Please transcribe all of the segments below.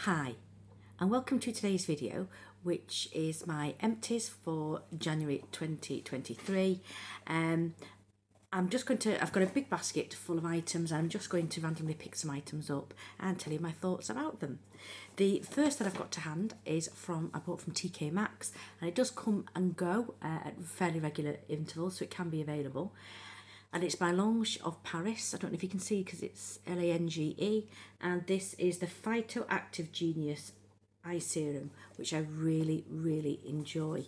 Hi, and welcome to today's video, which is my empties for January 2023. I've got a big basket full of items, and I'm just going to randomly pick some items up and tell you my thoughts about them. The first that I've got to hand is I bought from TK Maxx, and it does come and go at fairly regular intervals, so it can be available. And it's by Lange of Paris. I don't know if you can see because it's Lange, and this is the Phytoactive Genius Eye Serum, which I really enjoy.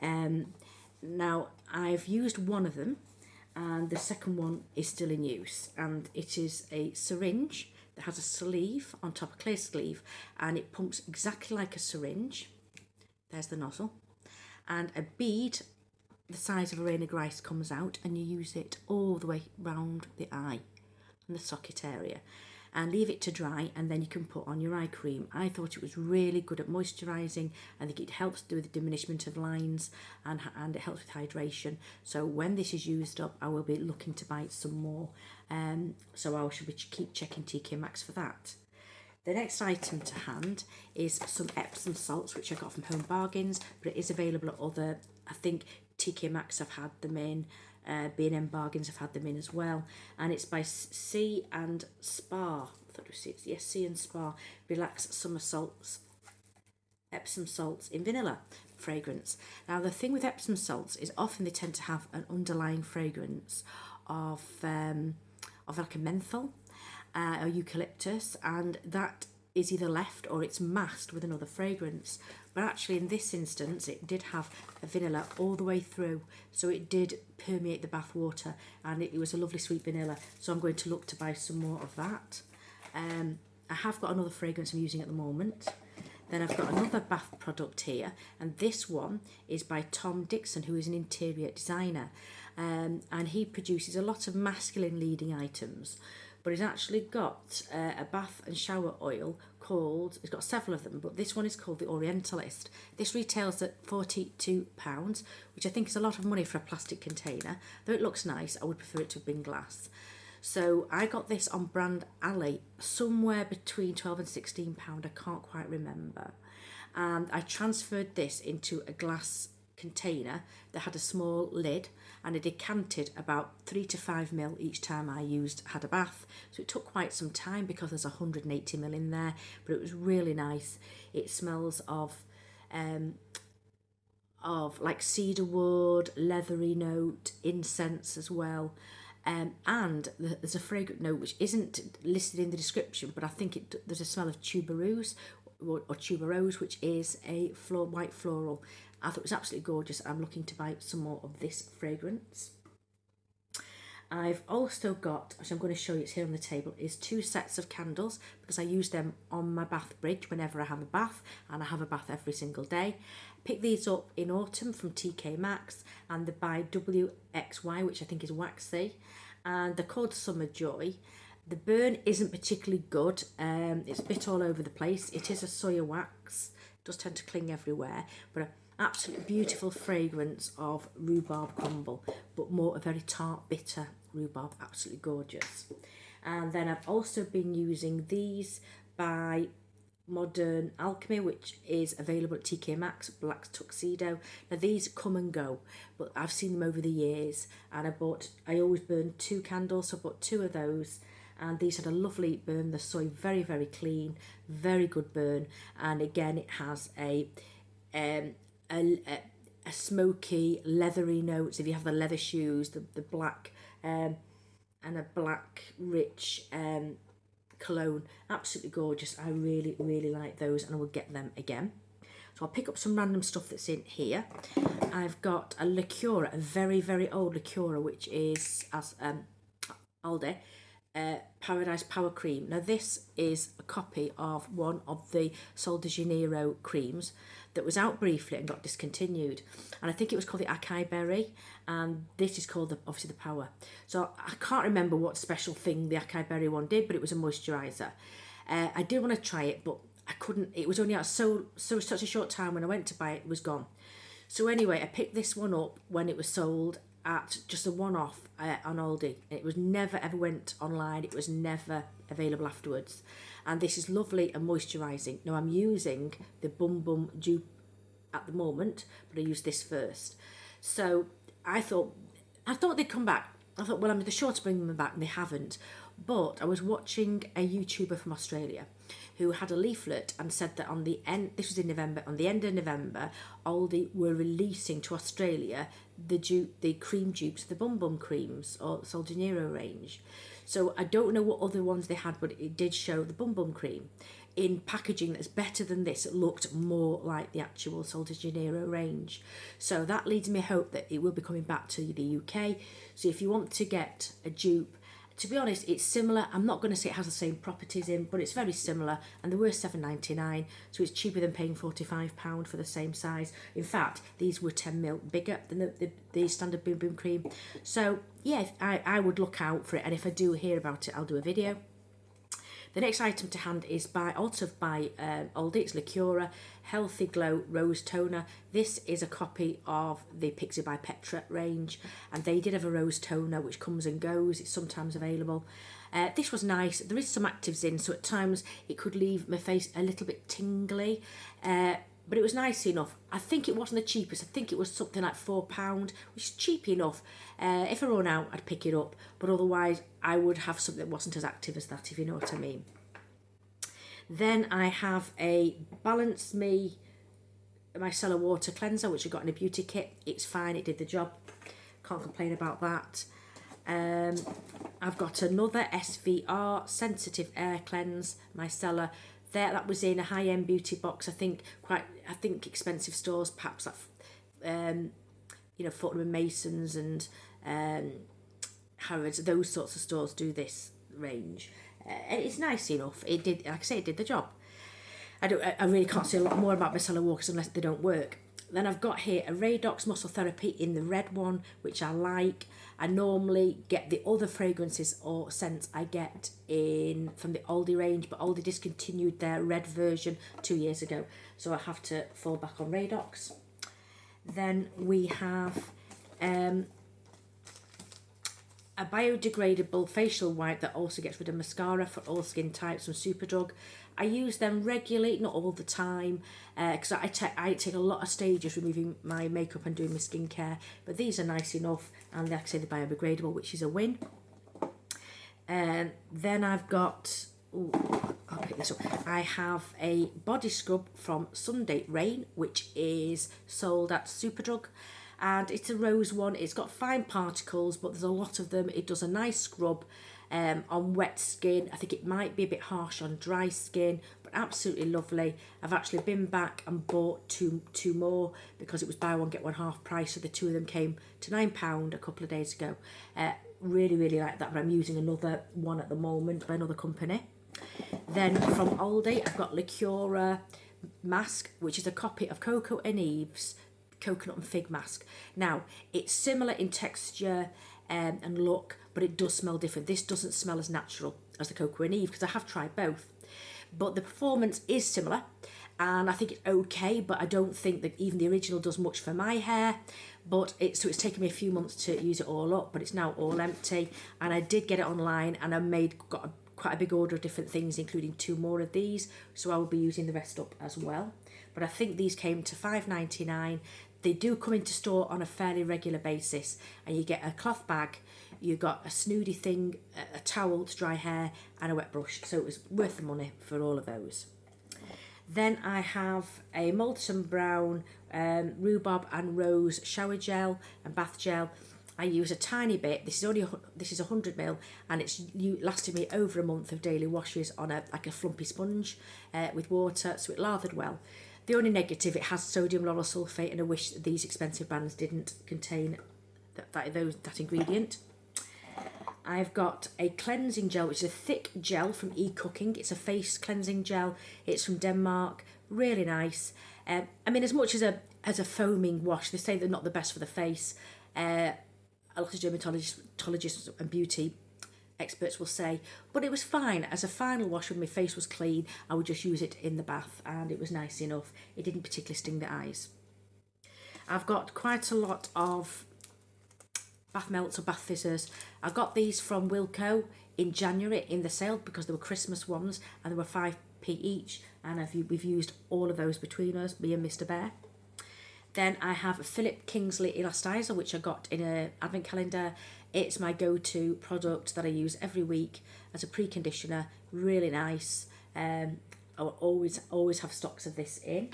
Now, I've used one of them, and the second one is still in use, and it is a syringe that has a sleeve on top, a clear sleeve, and it pumps exactly like a syringe. There's the nozzle, and a bead the size of a grain of rice comes out, and you use it all the way round the eye and the socket area, and leave it to dry, and then you can put on your eye cream. I thought it was really good at moisturising. I think it helps do with the diminishment of lines, and it helps with hydration. So when this is used up, I will be looking to buy some more. So I should keep checking TK Maxx for that. The next item to hand is some Epsom salts, which I got from Home Bargains, but it is available at other, I think TK Maxx have had them in, B&M Bargains have had them in as well, and it's by Sea and Spa. I thought it was yes, Sea and Spa Relax Summer Salts, Epsom salts in vanilla fragrance. Now the thing with Epsom salts is often they tend to have an underlying fragrance of like a menthol or eucalyptus, and that is either left or it's masked with another fragrance. But actually in this instance it did have a vanilla all the way through, so it did permeate the bath water, and it was a lovely sweet vanilla. So I'm going to look to buy some more of that. I have got another fragrance I'm using at the moment. Then I've got another bath product here, and this one is by Tom Dixon, who is an interior designer, and he produces a lot of masculine leading items. But he's actually got a bath and shower oil called, he's got several of them, but this one is called the Orientalist. This retails at £42, which I think is a lot of money for a plastic container. Though it looks nice, I would prefer it to have been glass. So I got this on Brand Alley, somewhere between £12 and £16, I can't quite remember. And I transferred this into a glass container that had a small lid, and I decanted about 3 to 5 ml each time I had a bath. So it took quite some time because there's 180 ml in there, but it was really nice. It smells of like cedar wood, leathery note, incense as well. And there's a fragrant note which isn't listed in the description, but I think there's a smell of tuberose or tuberose, which is a white floral. I thought it was absolutely gorgeous. I'm looking to buy some more of this fragrance. I've also got, which I'm going to show you, it's here on the table, is 2 sets of candles, because I use them on my bath bridge whenever I have a bath, and I have a bath every single day. Pick these up in autumn from TK Maxx, and they're by WXY, which I think is waxy, and they're called Summer Joy. The burn isn't particularly good, it's a bit all over the place. It is a soya wax, it does tend to cling everywhere, but an absolutely beautiful fragrance of rhubarb crumble, but more a very tart, bitter rhubarb, absolutely gorgeous. And then I've also been using these by Modern Alchemy, which is available at TK Maxx, Black Tuxedo. Now these come and go, but I've seen them over the years, and I always burn 2 candles, so I bought 2 of those, and these had a lovely burn. The soy very clean, very good burn, and again it has a smoky, leathery notes. If you have the leather shoes, the black and a black rich cologne, absolutely gorgeous. I really like those, and I will get them again. So I'll pick up some random stuff that's in here. I've got a Liqueur, a very old Liqueur, which is as Aldi Paradise Power Cream. Now this is a copy of one of the Sol de Janeiro creams that was out briefly and got discontinued, and I think it was called the Acai Berry, and this is called obviously the Power. So I can't remember what special thing the Acai Berry one did, but it was a moisturiser. I did want to try it, but I couldn't. It was only out such a short time. When I went to buy it, it was gone. So anyway, I picked this one up when it was sold at just a one-off on Aldi. It was never ever went online. It was never available afterwards. And this is lovely and moisturising. Now I'm using the Bum Bum dupe at the moment, but I use this first. So I thought they'd come back. I thought, well, I'm sure to bring them back, and they haven't. But I was watching a YouTuber from Australia who had a leaflet and said that on the end, this was in November, on the end of November, Aldi were releasing to Australia the cream dupes, the Bum Bum creams, or Sol de Janeiro range. So I don't know what other ones they had, but it did show the Bum Bum cream in packaging that's better than this. It looked more like the actual Sol de Janeiro range. So that leads me hope that it will be coming back to the UK. So if you want to get a dupe, to be honest, it's similar. I'm not going to say it has the same properties in, but it's very similar, and they were $7.99, so it's cheaper than paying £45 for the same size. In fact, these were 10ml bigger than the standard Bum Bum cream. So yeah, I would look out for it, and if I do hear about it, I'll do a video. The next item to hand is also by Aldi. It's Licura Healthy Glow Rose Toner. This is a copy of the Pixie by Petra range, and they did have a rose toner which comes and goes. It's sometimes available. This was nice. There is some actives in, so at times it could leave my face a little bit tingly, but it was nice enough. I think it wasn't the cheapest. I think it was something like £4, which is cheap enough. If I run out, I'd pick it up, but otherwise I would have something that wasn't as active as that, if you know what I mean. Then I have a Balance Me micellar water cleanser, which I got in a beauty kit. It's fine, it did the job. Can't complain about that. I've got another SVR Sensitive Air Cleanse micellar. That was in a high-end beauty box. I think expensive stores, perhaps like Fortnum and Masons and Harrods, those sorts of stores do this range. And it's nice enough. It did, like I say, it did the job. I really can't say a lot more about micellar waters unless they don't work. Then I've got here a Radox Muscle Therapy in the red one, which I like. I normally get the other fragrances or scents I get from the Aldi range, but Aldi discontinued their red version 2 years ago, so I have to fall back on Radox. Then we have a biodegradable facial wipe that also gets rid of mascara for all skin types from Superdrug. I use them regularly, not all the time, because I take a lot of stages removing my makeup and doing my skincare, but these are nice enough, and like I say, they're biodegradable, which is a win. Then I've got, I'll pick this up. I have a body scrub from Sunday Rain, which is sold at Superdrug. And it's a rose one. It's got fine particles, but there's a lot of them. It does a nice scrub on wet skin. I think it might be a bit harsh on dry skin, but absolutely lovely. I've actually been back and bought two more because it was buy one get one half price, so the two of them came to £9 a couple of days ago. Really like that, but I'm using another one at the moment by another company. Then from Aldi, I've got Licura Mask, which is a copy of Coco and Eve's Coconut and Fig Mask. Now, it's similar in texture and look, but it does smell different. This doesn't smell as natural as the Coco and Eve, because I have tried both. But the performance is similar, and I think it's okay, but I don't think that even the original does much for my hair. But it's taken me a few months to use it all up, but it's now all empty. And I did get it online, and I got quite a big order of different things, including 2 more of these, so I will be using the rest up as well. But I think these came to £5.99. They do come into store on a fairly regular basis, and you get a cloth bag, you got a snooty thing, a towel to dry hair, and a wet brush, so it was worth the money for all of those. Then I have a Molten Brown Rhubarb and Rose shower gel and bath gel. I use a tiny bit. This is 100ml, and it's lasted me over a month of daily washes on a flumpy sponge with water, so it lathered well. The only negative, it has sodium lauryl sulfate, and I wish these expensive brands didn't contain that ingredient. I've got a cleansing gel, which is a thick gel from eCooking. It's a face cleansing gel. It's from Denmark. Really nice. I mean, as much as a foaming wash, they say they're not the best for the face. A lot of dermatologists and beauty experts will say, but it was fine. As a final wash when my face was clean, I would just use it in the bath, and it was nice enough. It didn't particularly sting the eyes. I've got quite a lot of bath melts or bath fizzers. I got these from Wilko in January in the sale because there were Christmas ones and there were 5p each, and we've used all of those between us, me and Mr. Bear. Then I have a Philip Kingsley Elastizer, which I got in an advent calendar. It's my go-to product that I use every week as a preconditioner. Really nice. I always have stocks of this in,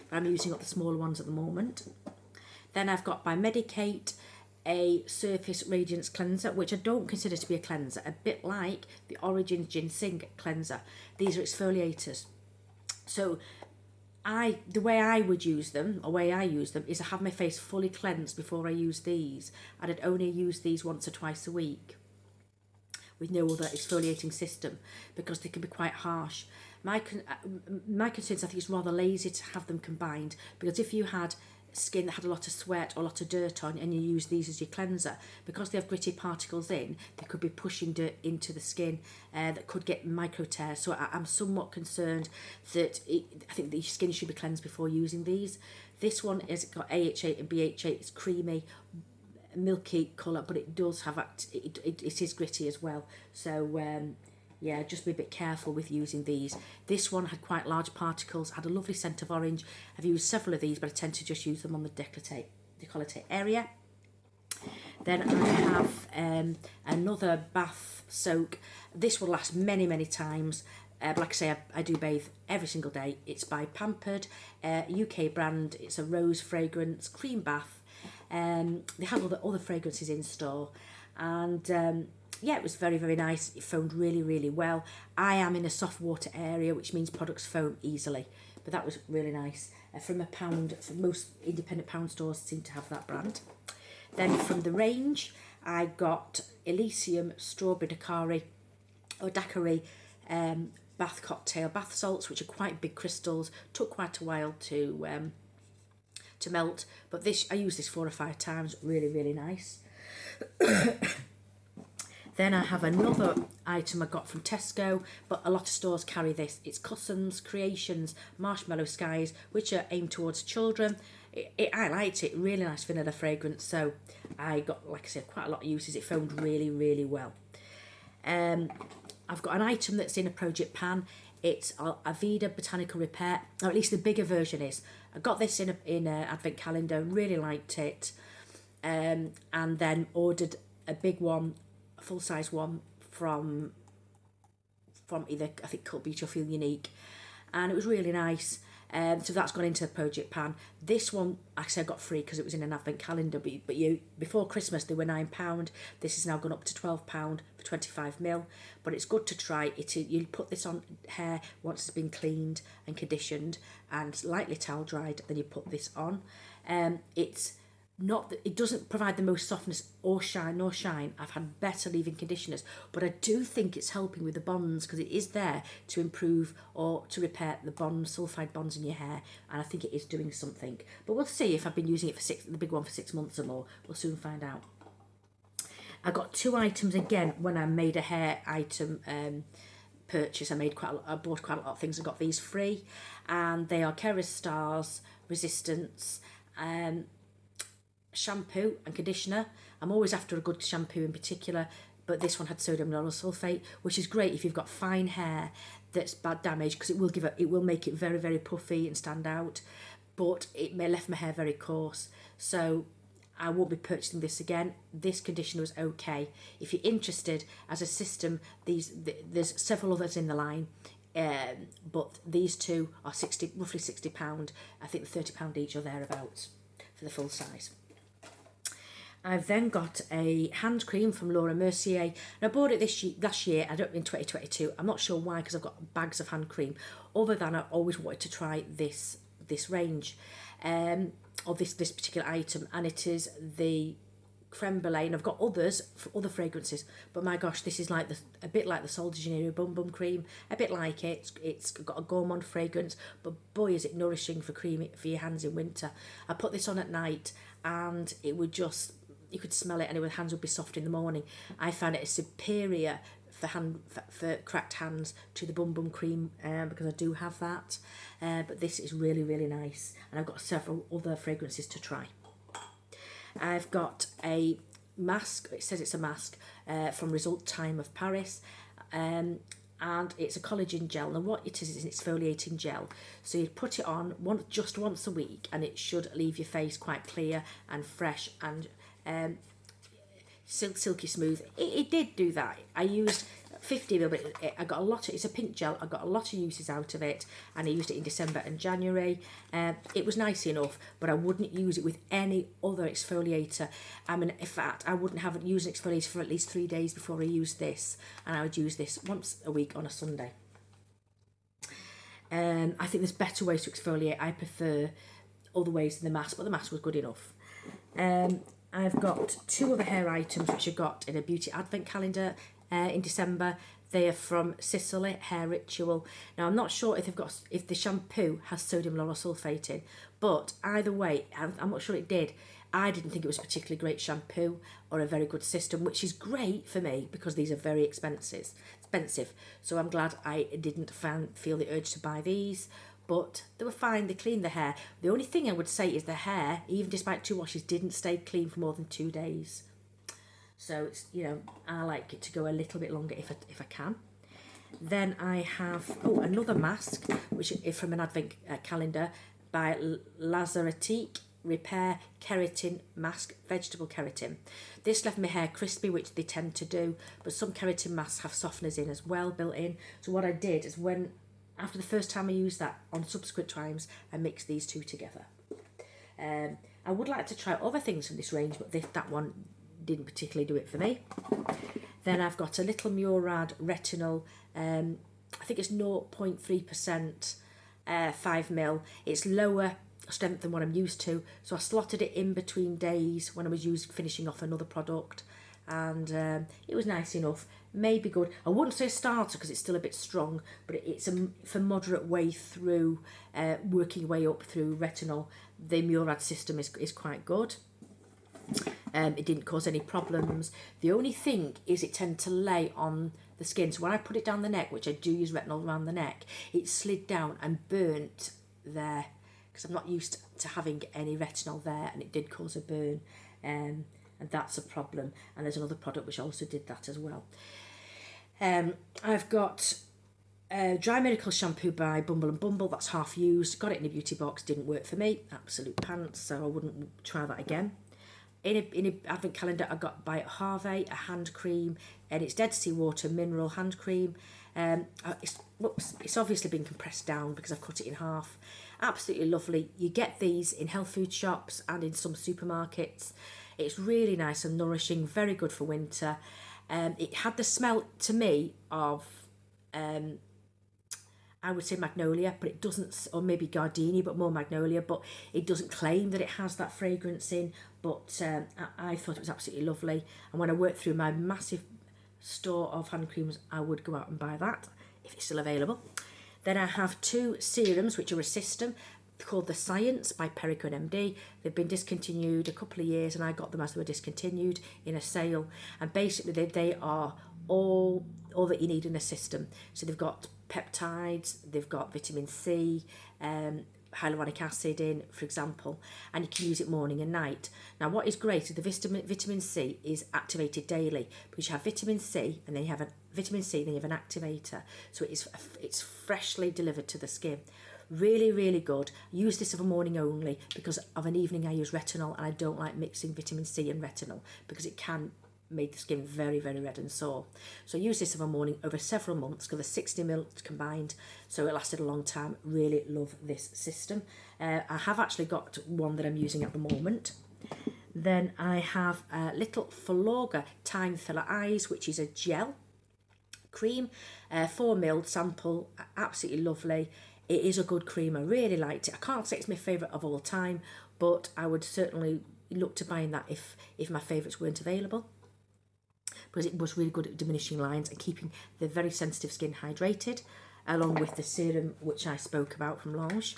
but I'm using up the smaller ones at the moment. Then I've got by Medicate a Surface Radiance Cleanser, which I don't consider to be a cleanser, a bit like the Origins Ginseng Cleanser. These are exfoliators. So the way I use them is I have my face fully cleansed before I use these, and I'd only use these once or twice a week with no other exfoliating system because they can be quite harsh. My concern is I think it's rather lazy to have them combined, because if you had skin that had a lot of sweat or a lot of dirt on and you use these as your cleanser, because they have gritty particles in, they could be pushing dirt into the skin that could get micro tears. So I'm somewhat concerned that I think the skin should be cleansed before using these. This one has got AHA and BHA. It's creamy, milky colour, but it does have it is gritty as well. So yeah, just be a bit careful with using these. This one had quite large particles, had a lovely scent of orange. I've used several of these, but I tend to just use them on the décolleté area. Then I have another bath soak. This will last many, many times. But like I say, I do bathe every single day. It's by Pampered, UK brand. It's a rose fragrance, cream bath. They have all the fragrances in store. And yeah, it was very, very nice. It foamed really, really well. I am in a soft water area, which means products foam easily. But that was really nice. From a pound, for most independent pound stores seem to have that brand. Then from the range, I got Elysium Strawberry Daiquiri bath cocktail bath salts, which are quite big crystals. Took quite a while to melt, but I used this 4 or 5 times. Really, really nice. Then I have another item I got from Tesco, but a lot of stores carry this. It's Cussons Creations Marshmallow Skies, which are aimed towards children. I liked it, really nice vanilla fragrance. So I got, like I said, quite a lot of uses. It foamed really, really well. I've got an item that's in a project pan. It's Aveda Botanical Repair, or at least the bigger version is. I got this in an advent calendar, really liked it, and then ordered a big one, full-size one from either, I think, Cult Beauty or Feel Unique, and it was really nice. So that's gone into the project pan. This one actually I got free because it was in an advent calendar, but before Christmas they were £9. This has now gone up to £12 for 25ml, but it's good to try it. You put this on hair once it's been cleaned and conditioned and lightly towel dried, then you put this on. It doesn't provide the most softness or shine. I've had better leave-in conditioners, but I do think it's helping with the bonds because it is there to improve or to repair the bonds, sulfide bonds in your hair, and I think it is doing something. But we'll see if I've been using it for the big one for 6 months or more. We'll soon find out. I got 2 items again when I made a hair item purchase. I bought quite a lot of things and got these free, and they are Kerastars Resistance shampoo and conditioner. I'm always after a good shampoo in particular, but this one had sodium lauryl sulfate, which is great if you've got fine hair that's bad damage, because it will make it very, very puffy and stand out, but it may left my hair very coarse, so I won't be purchasing this again. This conditioner was okay. If you're interested, as a system, there's several others in the line, but these 2 are roughly £60. I think £30 each or thereabouts for the full size. I've then got a hand cream from Laura Mercier, and I bought it last year, in 2022. I'm not sure why, because I've got bags of hand cream, other than I always wanted to try this range, or this particular item, and it is the creme brulee, and I've got other fragrances, but my gosh, this is a bit like the Sol de Janeiro Bum Bum Cream, a bit like it. It's got a gourmand fragrance, but boy is it nourishing for your hands in winter. I put this on at night, and it would just, you could smell it, and your hands would be soft in the morning. I found it superior for cracked hands to the Bum Bum Cream, because I do have that, but this is really, really nice, and I've got several other fragrances to try. I've got a mask. It says it's a mask from Result Time of Paris. And it's a collagen gel. Now what it is an exfoliating gel. So you put it on just once a week, and it should leave your face quite clear and fresh and silky smooth. It did do that. I used 50ml, but I got a lot of, it's a pink gel, I got a lot of uses out of it, and I used it in December and January. It was nice enough, but I wouldn't use it with any other exfoliator. I mean, in fact, I wouldn't have used an exfoliator for at least 3 days before I used this, and I would use this once a week on a Sunday. I think there's better ways to exfoliate. I prefer other ways than the mask, but the mask was good enough. I've got 2 other hair items which I got in a beauty advent calendar in December. They are from Sicily Hair Ritual. Now I'm not sure if the shampoo has sodium lauryl sulfate in, but either way, I'm not sure it did. I didn't think it was a particularly great shampoo or a very good system, which is great for me because these are very expensive. So I'm glad I didn't feel the urge to buy these. But they were fine, they cleaned the hair. The only thing I would say is the hair, even despite 2 washes, didn't stay clean for more than 2 days. So, it's, you know, I like it to go a little bit longer if I can. Then I have, another mask, which is from an advent calendar by Lazaretique Repair Keratin Mask, Vegetable Keratin. This left my hair crispy, which they tend to do, but some keratin masks have softeners in as well, built in. So what I did is after the first time I used that, on subsequent times, I mixed these 2 together. I would like to try other things from this range, but that one didn't particularly do it for me. Then I've got a little Murad Retinol, I think it's 0.3%, 5ml. It's lower strength than what I'm used to, so I slotted it in between days when I was finishing off another product, and it was nice enough. Maybe good. I wouldn't say a starter because it's still a bit strong, but it's for moderate way through, working way up through retinol. The Murad system is quite good. It didn't cause any problems. The only thing is it tended to lay on the skin. So when I put it down the neck, which I do use retinol around the neck, it slid down and burnt there because I'm not used to having any retinol there, and it did cause a burn. And that's a problem. And there's another product which also did that as well. I've got Dry Miracle shampoo by Bumble and Bumble. That's half used. Got it in a beauty box. Didn't work for me. Absolute pants. So I wouldn't try that again. In a advent calendar, I got by Harvey a hand cream, and it's Dead Sea Water mineral hand cream. It's obviously been compressed down because I've cut it in half. Absolutely lovely. You get these in health food shops and in some supermarkets. It's really nice and nourishing, very good for winter. It had the smell to me of, I would say magnolia, but it doesn't, or maybe gardenia, but more magnolia, but it doesn't claim that it has that fragrance in, but I thought it was absolutely lovely. And when I worked through my massive store of hand creams, I would go out and buy that if it's still available. Then I have 2 serums which are a system called The Science by Perico and MD. They've been discontinued a couple of years, and I got them as they were discontinued in a sale. And basically they are all that you need in a system. So they've got peptides, they've got vitamin C, hyaluronic acid in, for example, and you can use it morning and night. Now what is great is the vitamin C is activated daily, because you have vitamin C and then you have a vitamin C, then you have an activator, so it's freshly delivered to the skin. Really, really good. I use this of a morning only because of an evening I use retinol, and I don't like mixing vitamin C and retinol because it can make the skin very, very red and sore. So I use this of a morning over several months because the 60ml combined, so it lasted a long time. Really love this system. I have actually got one that I'm using at the moment. Then I have a little Filorga Time Filler Eyes, which is a gel cream, 4ml sample, absolutely lovely. It is a good cream. I really liked it. I can't say it's my favourite of all time, but I would certainly look to buying that if my favourites weren't available, because it was really good at diminishing lines and keeping the very sensitive skin hydrated, along with the serum which I spoke about from Lange.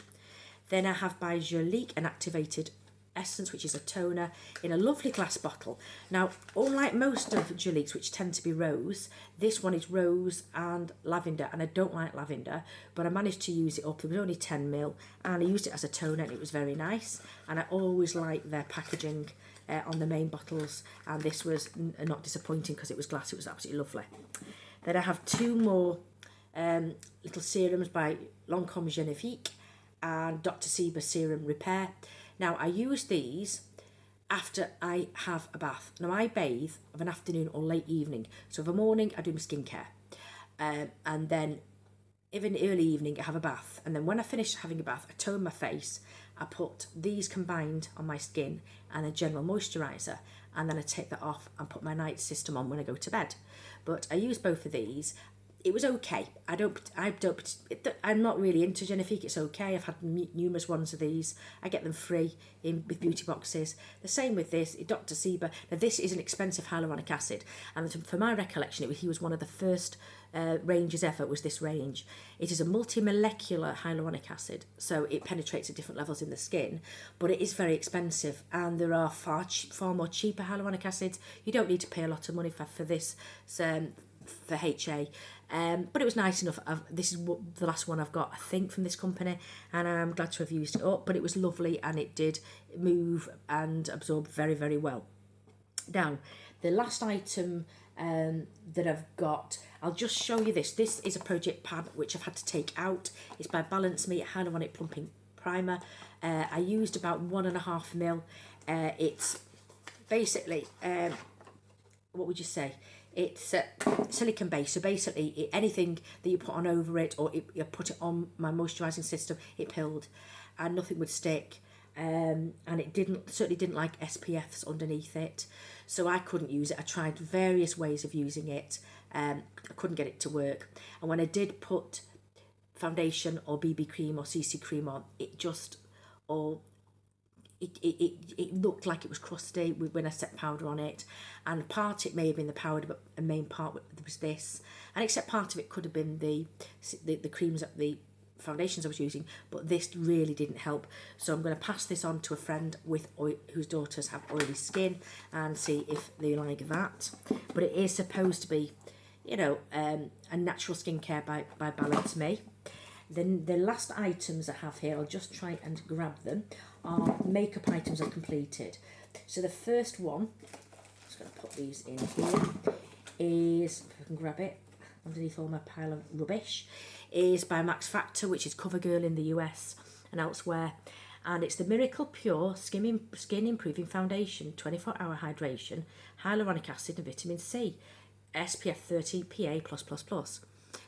Then I have by Jolique an activated essence, which is a toner in a lovely glass bottle. Now, unlike most of Jolique's, which tend to be rose, this one is rose and lavender, and I don't like lavender, but I managed to use it up. There was only 10ml, and I used it as a toner, and it was very nice. And I always like their packaging. on the main bottles, and this was not disappointing because it was glass. It was absolutely lovely. Then I have two more little serums by Lancôme Genifique and Dr. Sieber Serum Repair. Now, I use these after I have a bath. Now, I bathe of an afternoon or late evening. So of a morning, I do my skincare. And then even early evening, I have a bath. And then when I finish having a bath, I tone my face. I put these combined on my skin and a general moisturiser. And then I take that off and put my night system on when I go to bed. But I use both of these. It was okay. I'm not really into Genifique. It's okay. I've had numerous ones of these. I get them free with beauty boxes. The same with this, Dr. Sieber. Now, this is an expensive hyaluronic acid, and for my recollection, he was one of the first ranges ever. Was this range? It is a multi-molecular hyaluronic acid, so it penetrates at different levels in the skin, but it is very expensive, and there are far more cheaper hyaluronic acids. You don't need to pay a lot of money for this. For HA, but it was nice enough. This is the last one I've got, I think, from this company, and I'm glad to have used it up. But it was lovely, and it did move and absorb very, very well. Now, the last item that I've got, I'll just show you this. This is a project pad which I've had to take out. It's by Balance Me Hyaluronic Plumping Primer. I used about 1.5 ml. It's basically, what would you say? It's silicone based, so basically anything that you put on over it, or you put it on my moisturising system, it peeled and nothing would stick, and it certainly didn't like SPFs underneath it, so I couldn't use it. I tried various ways of using it, I couldn't get it to work, and when I did put foundation or BB cream or CC cream on, it just all it looked like it was crusty when I set powder on it, and part it may have been the powder, but the main part was this, and except part of it could have been the creams, the foundations I was using, but this really didn't help. So I'm going to pass this on to a friend whose daughters have oily skin and see if they like that. But it is supposed to be, you know, a natural skincare by Balance Me. Then the last items I have here, I'll just try and grab them, are makeup items I've completed. So the first one, I'm just going to put these in here, is, if I can grab it underneath all my pile of rubbish, is by Max Factor, which is CoverGirl in the US and elsewhere. And it's the Miracle Pure Skin Improving Foundation, 24-hour hydration, hyaluronic acid and vitamin C, SPF 30 PA+++.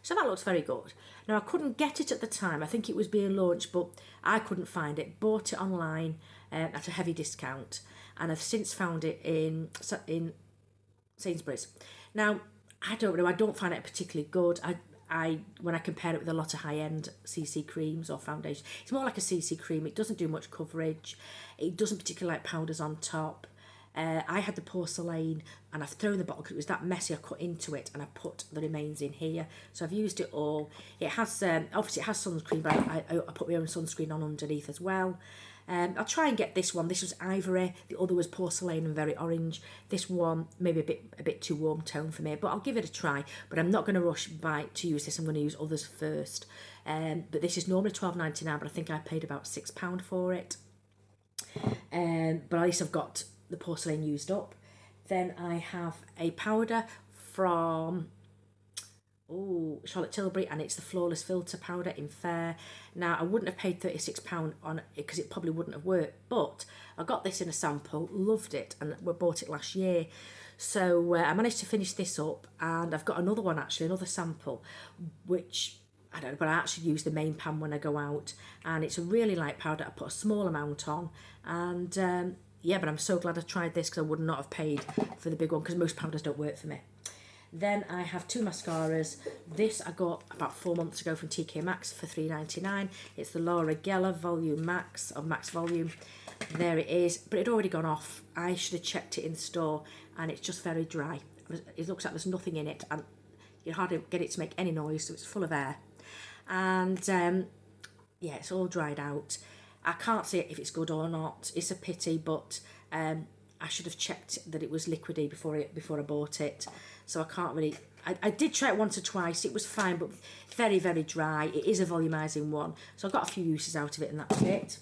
So that looks very good. Now, I couldn't get it at the time. I think it was being launched, but I couldn't find it. Bought it online at a heavy discount, and I've since found it in Sainsbury's. Now, I don't know. I don't find it particularly good. When I compare it with a lot of high-end CC creams or foundation, it's more like a CC cream. It doesn't do much coverage. It doesn't particularly like powders on top. I had the porcelain, and I've thrown the bottle because it was that messy. I cut into it and I put the remains in here. So I've used it all. It has obviously it has sunscreen, but I put my own sunscreen on underneath as well. I'll try and get this one. This was ivory. The other was porcelain and very orange. This one maybe a bit too warm tone for me, but I'll give it a try. But I'm not going to rush to use this. I'm going to use others first. But this is normally $12.99, but I think I paid about £6 for it. But at least I've got the porcelain used up. Then I have a powder from Charlotte Tilbury, and it's the Flawless Filter Powder in Fair. Now, I wouldn't have paid £36 on it because it probably wouldn't have worked, but I got this in a sample, loved it, and we bought it last year. So I managed to finish this up, and I've got another one actually, another sample, which I don't know, but I actually use the main pan when I go out, and it's a really light powder. I put a small amount on, and yeah, but I'm so glad I tried this because I would not have paid for the big one because most powders don't work for me. Then I have two mascaras. This I got about 4 months ago from TK Maxx for $3.99. It's the Laura Geller Volume Max, of Max Volume. There it is, but it had already gone off. I should have checked it in store, and it's just very dry. It looks like there's nothing in it, and you hardly get it to make any noise, so it's full of air. And yeah, it's all dried out. I can't say if it's good or not. It's a pity, but I should have checked that it was liquidy before I bought it. So I can't really. I did try it once or twice. It was fine, but very, very dry. It is a volumizing one, so I got a few uses out of it, and that's it.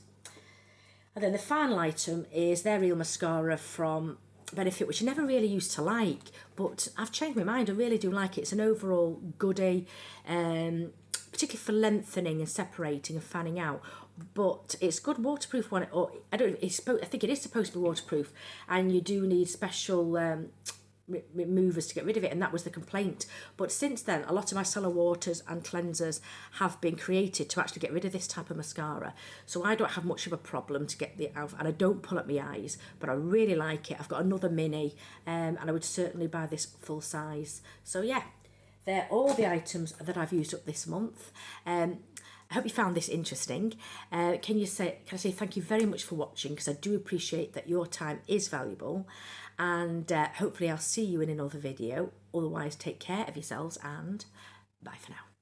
And then the final item is their Real Mascara from Benefit, which I never really used to like, but I've changed my mind. I really do like it. It's an overall goodie, particularly for lengthening and separating and fanning out. But it's good waterproof one. Or I don't. I think it is supposed to be waterproof, and you do need special removers to get rid of it, and that was the complaint. But since then, a lot of my micellar waters and cleansers have been created to actually get rid of this type of mascara, so I don't have much of a problem to get the out, and I don't pull up my eyes, but I really like it. I've got another mini, and I would certainly buy this full size. So yeah, they're all the items that I've used up this month. I hope you found this interesting. Can I say thank you very much for watching, because I do appreciate that your time is valuable, and hopefully I'll see you in another video. Otherwise, take care of yourselves and bye for now.